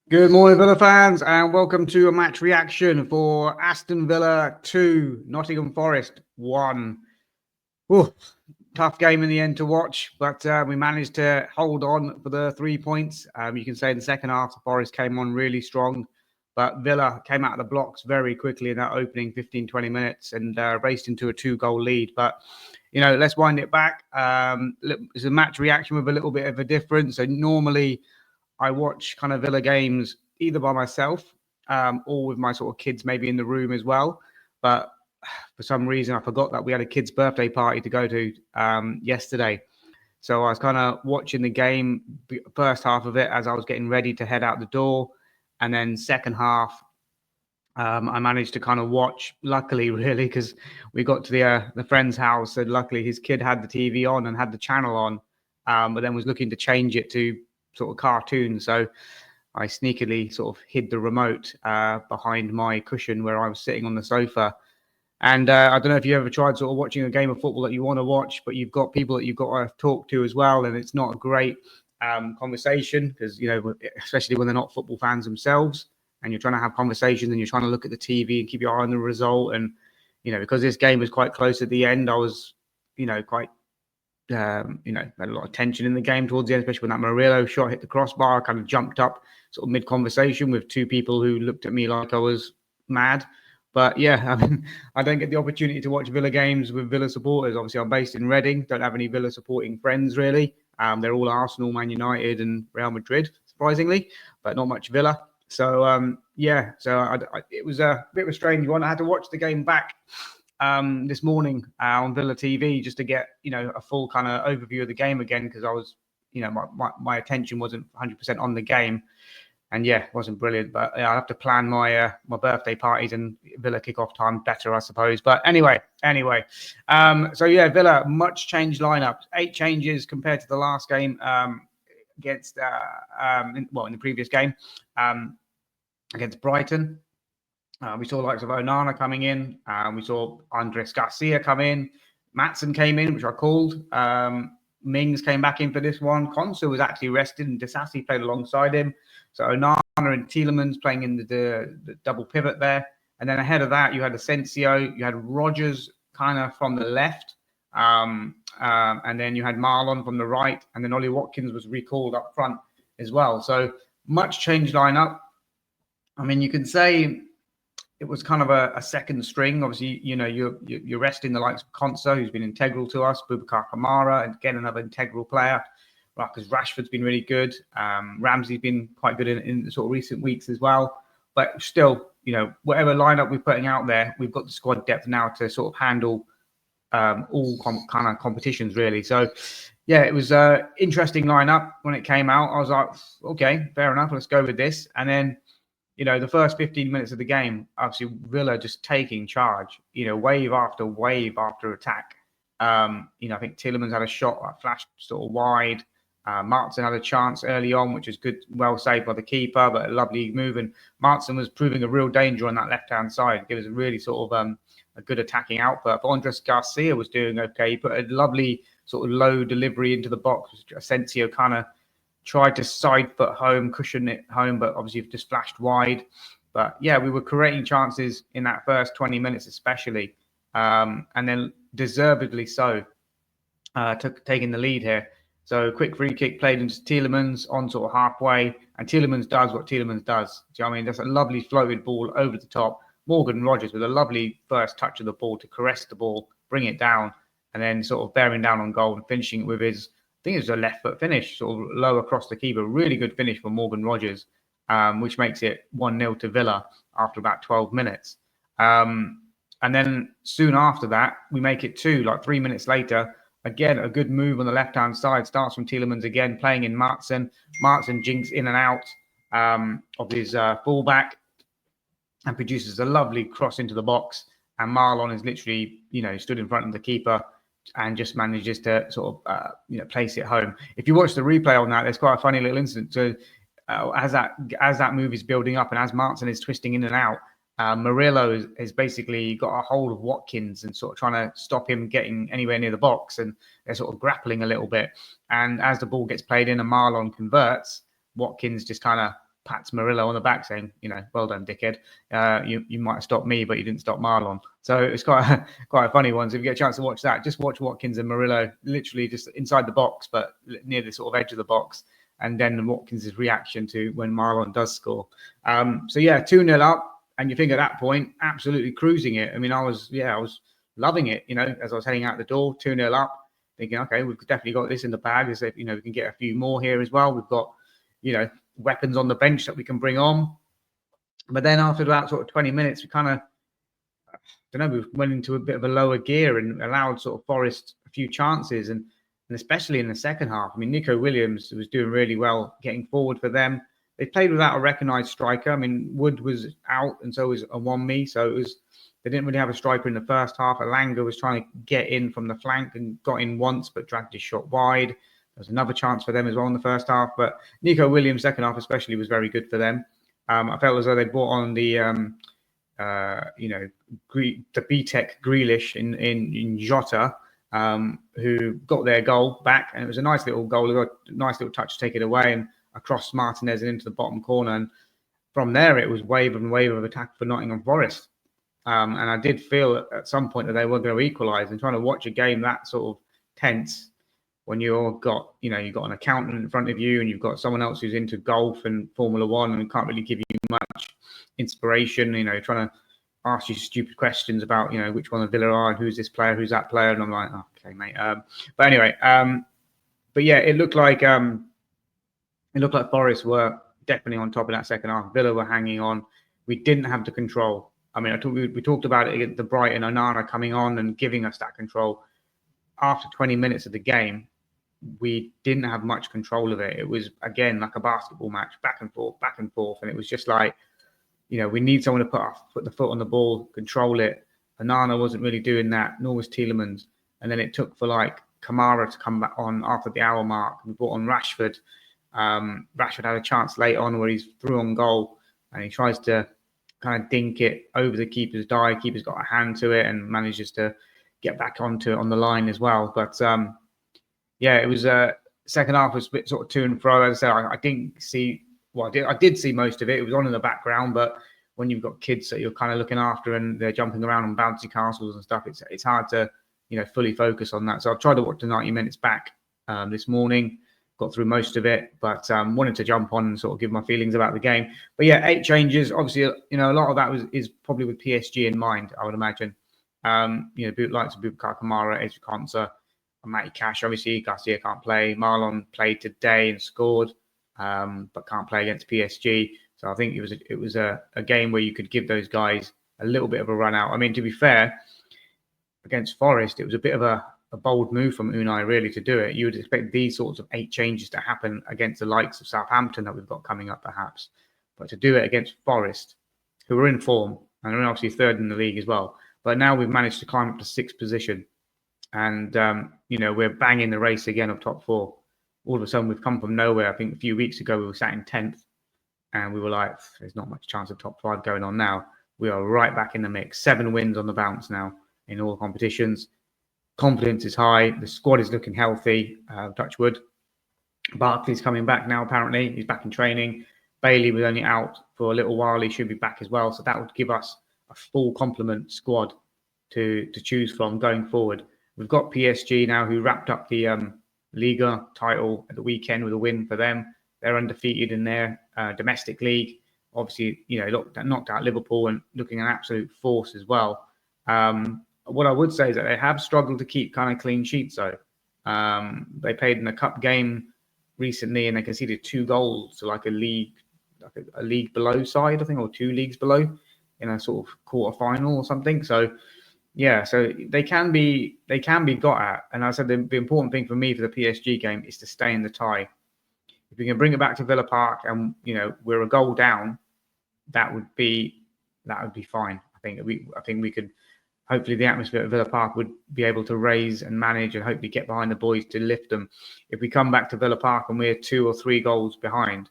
Good morning, Villa fans, and welcome to a match reaction for Aston Villa 2, Nottingham Forest 1. Ooh, tough game in the end to watch, but we managed to hold on for the 3 points. You can say in the second half, the Forest came on really strong, but Villa came out of the blocks very quickly in that opening 15-20 minutes and raced into a 2-goal lead. But, let's wind it back. It's a match reaction with a little bit of a difference. So normally I watch kind of Villa games either by myself or with my sort of kids maybe in the room as well. But for some reason, I forgot that we had a kid's birthday party to go to yesterday. So I was kind of watching the game, first half of it, as I was getting ready to head out the door. And then second half, I managed to kind of watch, luckily, really, because we got to the friend's house. And luckily, his kid had the TV on and had the channel on, but then was looking to change it to sort of cartoon. So I sneakily sort of hid the remote behind my cushion where I was sitting on the sofa. And I don't know if you ever tried sort of watching a game of football that you want to watch, but you've got people that you've got to talk to as well. And it's not a great conversation because, especially when they're not football fans themselves and you're trying to have conversations and you're trying to look at the TV and keep your eye on the result. And, because this game was quite close at the end, I was, quite had a lot of tension in the game towards the end, especially when that Murillo shot hit the crossbar. I kind of jumped up sort of mid-conversation with two people who looked at me like I was mad. But yeah, I mean, I don't get the opportunity to watch Villa games with Villa supporters. Obviously, I'm based in Reading. Don't have any Villa supporting friends, really. They're all Arsenal, Man United and Real Madrid, surprisingly, but not much Villa. So, it was a bit of a strange one. I had to watch the game back this morning on Villa TV just to get a full kind of overview of the game again because I was my attention wasn't 100% on the game, and it wasn't brilliant. But I have to plan my birthday parties and Villa kickoff time better, I suppose. But anyway, Villa much changed lineup, 8 changes compared to the last game against in the previous game against Brighton. We saw the likes of Onana coming in. We saw Andres Garcia come in. Matson came in, which I called. Mings came back in for this one. Konsa was actually rested, and Disasi played alongside him. So Onana and Tielemans playing in the double pivot there. And then ahead of that, you had Asensio. You had Rodgers kind of from the left. And then you had Malen from the right. And then Ollie Watkins was recalled up front as well. So much changed lineup. I mean, you can say it was kind of a second string. Obviously, you're resting the likes of Konsa, who's been integral to us, Boubacar Kamara, and again, another integral player. Because Rashford's been really good. Ramsey's been quite good in the sort of recent weeks as well. But still, whatever lineup we're putting out there, we've got the squad depth now to sort of handle all kind of competitions, really. So, it was an interesting lineup when it came out. I was like, okay, fair enough, let's go with this. And then, the first 15 minutes of the game, obviously Villa just taking charge, wave after wave after attack. I think Tielemans had a shot that flashed sort of wide. Martin had a chance early on, which was good, well saved by the keeper, but a lovely move. And Martin was proving a real danger on that left-hand side. It was a really sort of a good attacking output. But Andres Garcia was doing okay. He put a lovely sort of low delivery into the box. Asensio kind of tried to side foot home, cushion it home, but obviously just flashed wide. But we were creating chances in that first 20 minutes, especially, and then deservedly so, taking the lead here. So quick free kick played into Tielemans on sort of halfway, and Tielemans does what Tielemans does. Do you know what I mean? That's a lovely floated ball over the top. Morgan Rodgers with a lovely first touch of the ball to caress the ball, bring it down, and then sort of bearing down on goal and finishing it with his, I think it was a left foot finish, sort of low across the keeper. Really good finish for Morgan Rodgers, which makes it 1-0 to Villa after about 12 minutes. And then soon after that, we make it 2, like 3 minutes later. Again, a good move on the left-hand side. Starts from Tielemans again, playing in Martin. Martin jinks in and out of his fullback and produces a lovely cross into the box. And Marlon is literally, stood in front of the keeper and just manages to sort of, place it home. If you watch the replay on that, there's quite a funny little incident. So as that move is building up and as Martin is twisting in and out, Murillo has basically got a hold of Watkins and sort of trying to stop him getting anywhere near the box, and they're sort of grappling a little bit. And as the ball gets played in and Marlon converts, Watkins just kind of pats Murillo on the back saying, well done, dickhead. You might have stopped me, but you didn't stop Malen. So it's quite a funny one. So if you get a chance to watch that, just watch Watkins and Murillo literally just inside the box, but near the sort of edge of the box. And then Watkins' reaction to when Malen does score. So yeah, 2-0 up. And you think at that point, absolutely cruising it. I mean, I was loving it, as I was heading out the door, 2-0 up, thinking, okay, we've definitely got this in the bag. As if, we can get a few more here as well. We've got, weapons on the bench that we can bring on. But then after about sort of 20 minutes, we kind of, we went into a bit of a lower gear and allowed sort of Forest a few chances. And especially in the second half, I mean, Nico Williams was doing really well getting forward for them. They played without a recognised striker. I mean, Wood was out and so was Awonmi. So they didn't really have a striker in the first half. Alanga was trying to get in from the flank and got in once, but dragged his shot wide. There was another chance for them as well in the first half. But Nico Williams, second half especially, was very good for them. I felt as though they brought on the, the B-Tech Grealish in Jota, who got their goal back. And it was a nice little goal, a nice little touch to take it away and across Martinez and into the bottom corner. And from there, it was wave and wave of attack for Nottingham Forest. And I did feel at some point that they were going to equalise. And trying to watch a game that sort of tense when you've got an accountant in front of you and you've got someone else who's into golf and Formula One and can't really give you much inspiration, trying to ask you stupid questions about, which one of Villa are and who's this player, who's that player. And I'm like, oh, okay, mate. But anyway, but yeah, it looked like Forest were definitely on top of that second half. Villa were hanging on. We didn't have the control. I mean, we talked about it against the Brighton, Onana coming on and giving us that control. After 20 minutes of the game, we didn't have much control of it. It was, again, like a basketball match, back and forth. And it was just like, we need someone to put the foot on the ball, control it. Onana wasn't really doing that, nor was Tielemans. And then it took for like Kamara to come back on after the hour mark. We brought on Rashford. Rashford had a chance late on where he's through on goal and he tries to kind of dink it over the keeper's dive. Keeper's got a hand to it and manages to get back onto it on the line as well. But yeah, it was second half was a bit sort of to and fro. As I said, I didn't see. Well, I did see most of it. It was on in the background, but when you've got kids that you're kind of looking after and they're jumping around on bouncy castles and stuff, it's hard to fully focus on that. So I've tried to watch the 90 minutes back this morning. Got through most of it, but wanted to jump on and sort of give my feelings about the game. But yeah, 8 changes. Obviously, a lot of that is probably with PSG in mind, I would imagine. Likes of Bukayo Kamara, Ezri Konsa, and Matty Cash. Obviously, Garcia can't play. Marlon played today and scored, but can't play against PSG. So I think it was a game where you could give those guys a little bit of a run out. I mean, to be fair, against Forest, it was a bit of a bold move from Unai really to do it. You would expect these sorts of 8 changes to happen against the likes of Southampton that we've got coming up perhaps. But to do it against Forest, who are in form, and are obviously third in the league as well. But now we've managed to climb up to 6th position. And, we're banging the race again of top 4. All of a sudden, we've come from nowhere. I think a few weeks ago, we were sat in 10th. And we were like, there's not much chance of top 5 going on now. We are right back in the mix. 7 wins on the bounce now in all competitions. Confidence is high. The squad is looking healthy. Touch wood. Barkley's coming back now, apparently. He's back in training. Bailey was only out for a little while. He should be back as well. So that would give us a full complement squad to choose from going forward. We've got PSG now, who wrapped up the Liga title at the weekend with a win for them. They're undefeated in their domestic league. Obviously, knocked out Liverpool and looking an absolute force as well. What I would say is that they have struggled to keep kind of clean sheets, though. They played in a cup game recently and they conceded 2 goals to like a league below side, I think, or 2 leagues below in a sort of quarter final or something. So yeah, so they can be got at. And I said the important thing for me for the PSG game is to stay in the tie. If we can bring it back to Villa Park and we're a goal down, that would be fine. I think we could. Hopefully, the atmosphere at Villa Park would be able to raise and manage and hopefully get behind the boys to lift them. If we come back to Villa Park and we're 2 or 3 goals behind,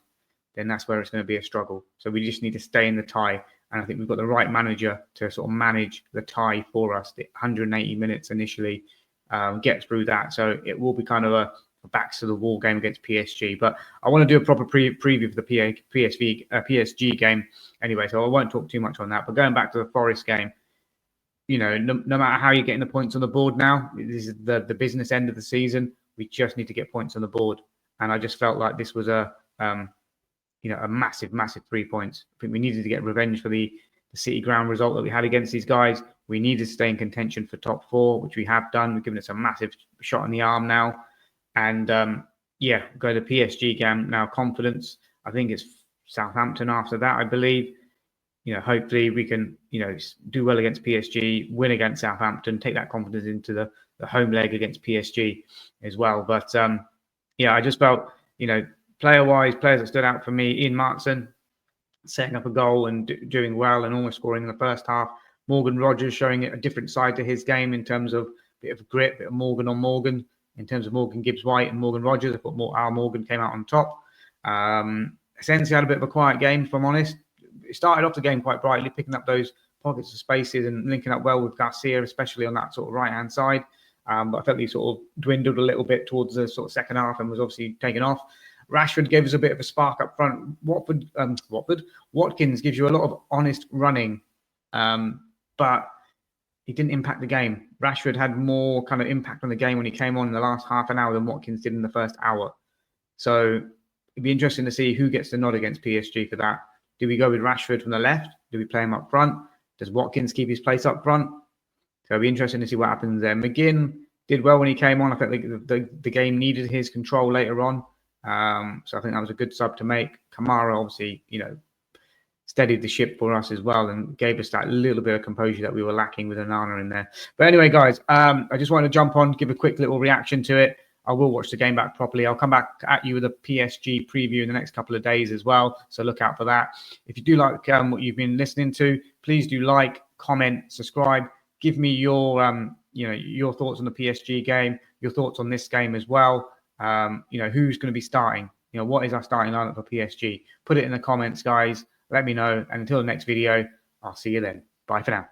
then that's where it's going to be a struggle. So we just need to stay in the tie. And I think we've got the right manager to sort of manage the tie for us. The 180 minutes initially, get through that. So it will be kind of a backs to the wall game against PSG. But I want to do a proper preview for the PSG game anyway, so I won't talk too much on that. But going back to the Forest game, no matter how you're getting the points on the board now, this is the business end of the season. We just need to get points on the board. And I just felt like this was a massive 3 points. I think we needed to get revenge for the City ground result that we had against these guys. We needed to stay in contention for top 4, which we have done. We've given us a massive shot in the arm now. And go to PSG game now. Confidence. I think it's Southampton after that, I believe. Hopefully we can, do well against PSG, win against Southampton, take that confidence into the home leg against PSG as well. But I just felt, player-wise, players that stood out for me, Ian Markson, setting up a goal and doing well and almost scoring in the first half. Morgan Rogers showing a different side to his game in terms of a bit of grit, a bit of Morgan on Morgan, in terms of Morgan Gibbs-White and Morgan Rogers. I thought Al Morgan came out on top. Essentially had a bit of a quiet game, if I'm honest. It started off the game quite brightly, picking up those pockets of spaces and linking up well with Garcia, especially on that sort of right-hand side. But I felt he sort of dwindled a little bit towards the sort of second half and was obviously taken off. Rashford gave us a bit of a spark up front. Watkins gives you a lot of honest running, but he didn't impact the game. Rashford had more kind of impact on the game when he came on in the last half an hour than Watkins did in the first hour. So it'd be interesting to see who gets the nod against PSG for that. Do we go with Rashford from the left? Do we play him up front? Does Watkins keep his place up front? So it'll be interesting to see what happens there. McGinn did well when he came on. I think the game needed his control later on. So I think that was a good sub to make. Kamara obviously, steadied the ship for us as well and gave us that little bit of composure that we were lacking with Onana in there. But anyway, guys, I just wanted to jump on, give a quick little reaction to it. I will watch the game back properly. I'll come back at you with a PSG preview in the next couple of days as well. So look out for that. If you do like what you've been listening to, please do like, comment, subscribe. Give me your thoughts on the PSG game, your thoughts on this game as well. Who's going to be starting? What is our starting lineup for PSG? Put it in the comments, guys. Let me know. And until the next video, I'll see you then. Bye for now.